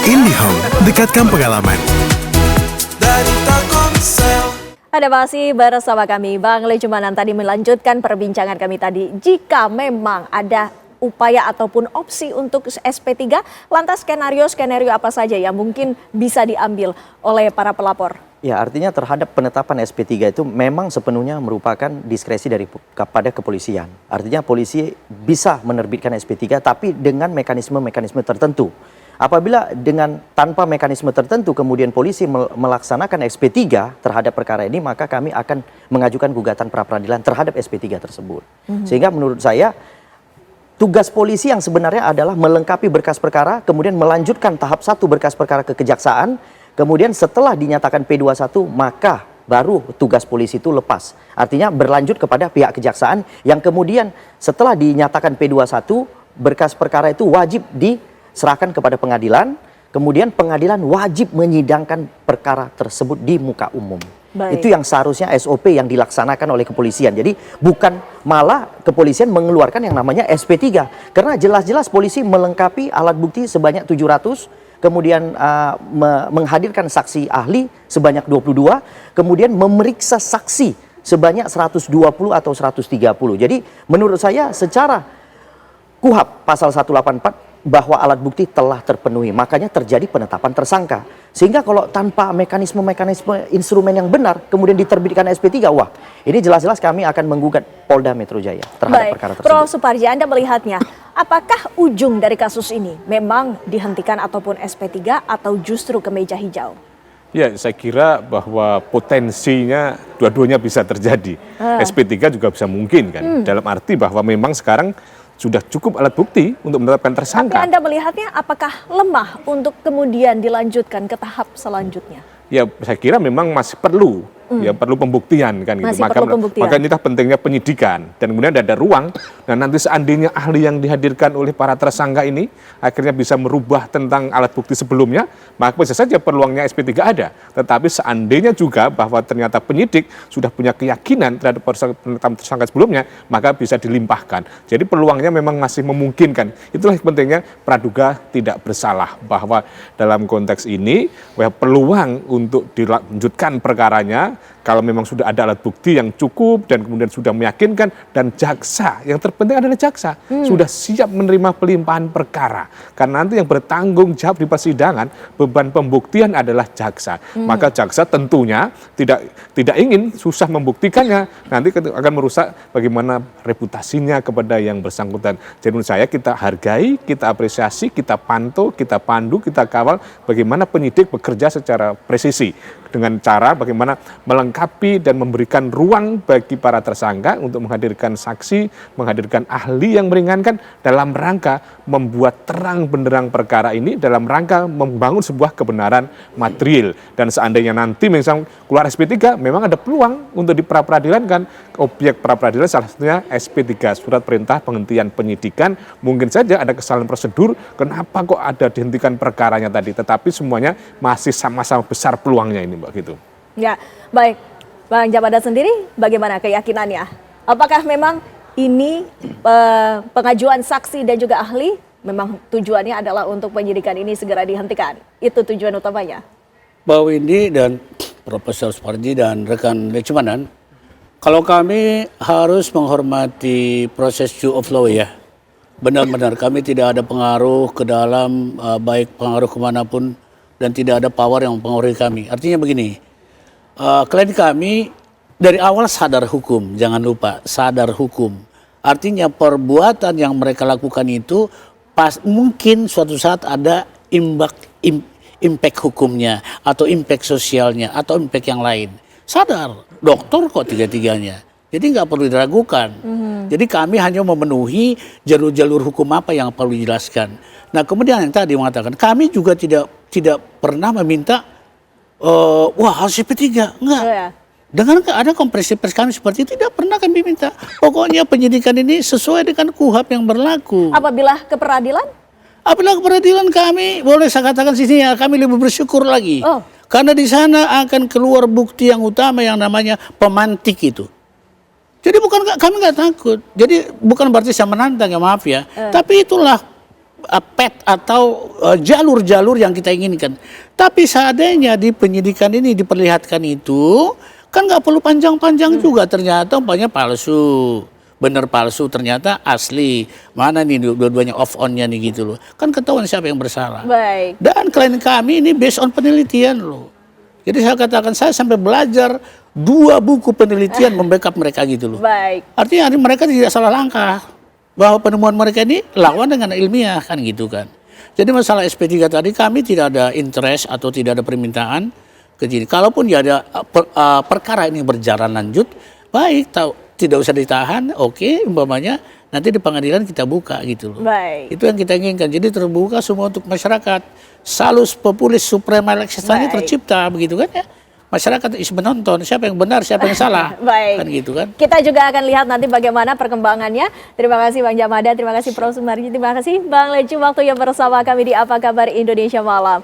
IndiHome, dekatkan pengalaman. Ada masih bersama kami, Bang Lejumanan tadi melanjutkan perbincangan kami tadi. Jika memang ada upaya ataupun opsi untuk SP3, lantas skenario apa saja yang mungkin bisa diambil oleh para pelapor? Ya, artinya terhadap penetapan SP3 itu memang sepenuhnya merupakan diskresi kepada kepolisian. Artinya polisi bisa menerbitkan SP3 tapi dengan mekanisme-mekanisme tertentu. Apabila tanpa mekanisme tertentu kemudian polisi melaksanakan SP3 terhadap perkara ini, maka kami akan mengajukan gugatan pra-peradilan terhadap SP3 tersebut. Sehingga menurut saya tugas polisi yang sebenarnya adalah melengkapi berkas perkara, kemudian melanjutkan tahap 1 berkas perkara ke kejaksaan, kemudian setelah dinyatakan P21 maka baru tugas polisi itu lepas. Artinya berlanjut kepada pihak kejaksaan yang kemudian setelah dinyatakan P21 berkas perkara itu wajib diserahkan kepada pengadilan, kemudian pengadilan wajib menyidangkan perkara tersebut di muka umum. Baik. Itu yang seharusnya SOP yang dilaksanakan oleh kepolisian. Jadi bukan malah kepolisian mengeluarkan yang namanya SP3. Karena jelas-jelas polisi melengkapi alat bukti sebanyak 700, kemudian menghadirkan saksi ahli sebanyak 22, kemudian memeriksa saksi sebanyak 120 atau 130. Jadi menurut saya secara KUHP pasal 184 bahwa alat bukti telah terpenuhi, makanya terjadi penetapan tersangka. Sehingga kalau tanpa mekanisme instrumen yang benar kemudian diterbitkan SP3, wah ini jelas-jelas kami akan menggugat Polda Metro Jaya terhadap perkara tersebut. Prof. Suparji, Anda melihatnya, apakah ujung dari kasus ini memang dihentikan ataupun SP3 atau justru ke meja hijau? Ya, saya kira bahwa potensinya dua-duanya bisa terjadi. SP3 juga bisa mungkin kan, dalam arti bahwa memang sekarang sudah cukup alat bukti untuk menetapkan tersangka. Tapi Anda melihatnya apakah lemah untuk kemudian dilanjutkan ke tahap selanjutnya? Ya, saya kira memang masih perlu, ya perlu pembuktian kan gitu. Maka inilah pentingnya penyidikan dan kemudian ada ruang. Dan nanti seandainya ahli yang dihadirkan oleh para tersangka ini akhirnya bisa merubah tentang alat bukti sebelumnya, maka bisa saja peluangnya SP3 ada. Tetapi seandainya juga bahwa ternyata penyidik sudah punya keyakinan terhadap penetapan tersangka sebelumnya, maka bisa dilimpahkan. Jadi peluangnya memang masih memungkinkan. Itulah pentingnya praduga tidak bersalah, bahwa dalam konteks ini peluang untuk dilanjutkan perkaranya kalau memang sudah ada alat bukti yang cukup dan kemudian sudah meyakinkan, dan jaksa, yang terpenting adalah jaksa sudah siap menerima pelimpahan perkara, karena nanti yang bertanggung jawab di persidangan beban pembuktian adalah jaksa. Maka jaksa tentunya tidak ingin susah membuktikannya, nanti akan merusak bagaimana reputasinya kepada yang bersangkutan. Jadi menurut saya kita hargai, kita apresiasi, kita pantau, kita pandu, kita kawal bagaimana penyidik bekerja secara presisi dengan cara bagaimana melengkapi dan memberikan ruang bagi para tersangka untuk menghadirkan saksi, menghadirkan ahli yang meringankan dalam rangka membuat terang benderang perkara ini, dalam rangka membangun sebuah kebenaran material. Dan seandainya nanti misalnya keluar SP3, memang ada peluang untuk pra-peradilan kan, objek pra-peradilan salah satunya SP3, surat perintah penghentian penyidikan. Mungkin saja ada kesalahan prosedur, kenapa kok ada dihentikan perkaranya tadi, tetapi semuanya masih sama-sama besar peluangnya ini, Mbak, gitu. Ya, baik. Bang Jamadat sendiri bagaimana keyakinannya? Apakah memang ini pengajuan saksi dan juga ahli memang tujuannya adalah untuk penyidikan ini segera dihentikan? Itu tujuan utamanya? Pak Windy dan Profesor Suparji dan rekan Lejumanan, kalau kami harus menghormati proses due of law ya. Benar-benar kami tidak ada pengaruh ke dalam, baik pengaruh kemanapun, dan tidak ada power yang mempengaruhi kami. Artinya begini, klien kami dari awal sadar hukum, jangan lupa sadar hukum. Artinya perbuatan yang mereka lakukan itu mungkin suatu saat ada impact hukumnya atau impact sosialnya atau impact yang lain. Sadar, dokter kok tiga-tiganya. Jadi nggak perlu diragukan. Jadi kami hanya memenuhi jalur-jalur hukum apa yang perlu dijelaskan. Nah kemudian yang tadi mengatakan, kami juga tidak pernah meminta wah harus SP3, enggak. Oh, ya. Dengan ada kompresi pers kami seperti itu, tidak pernah kami minta. Pokoknya penyidikan ini sesuai dengan KUHP yang berlaku. Apabila ke peradilan? Apabila ke peradilan kami, boleh saya katakan sini ya, kami lebih bersyukur lagi. Karena di sana akan keluar bukti yang utama yang namanya pemantik itu. Jadi kami nggak takut. Jadi bukan berarti saya menantang ya, maaf ya. Tapi itulah path atau jalur-jalur yang kita inginkan. Tapi seandainya di penyidikan ini diperlihatkan itu, kan nggak perlu panjang-panjang juga, ternyata umpamanya palsu. Bener palsu, ternyata asli. Mana nih dua-duanya off on-nya nih gitu loh. Kan ketahuan siapa yang bersalah. Baik. Dan klien kami ini based on penelitian loh. Jadi saya katakan saya sampai belajar 2 buku penelitian membackup mereka gitu loh. Baik. Artinya mereka tidak salah langkah. Bahwa penemuan mereka ini lawan dengan ilmiah kan gitu kan. Jadi masalah SP3 tadi kami tidak ada interest atau tidak ada permintaan ke sini. Kalaupun ya ada perkara ini berjalan lanjut, baik tahu tidak usah ditahan, oke, umpamanya nanti di pengadilan kita buka gitu loh. Baik. Itu yang kita inginkan. Jadi terbuka semua untuk masyarakat. Salus populis suprema legislasinya Baik. tercipta begitu kan ya. Masyarakat is menonton siapa yang benar, siapa yang salah. Baik. Kan gitu kan. Kita juga akan lihat nanti bagaimana perkembangannya. Terima kasih Bang Jamada, terima kasih Prof. Sumarji, terima kasih Bang Lecu waktunya bersama kami di Apa Kabar Indonesia Malam.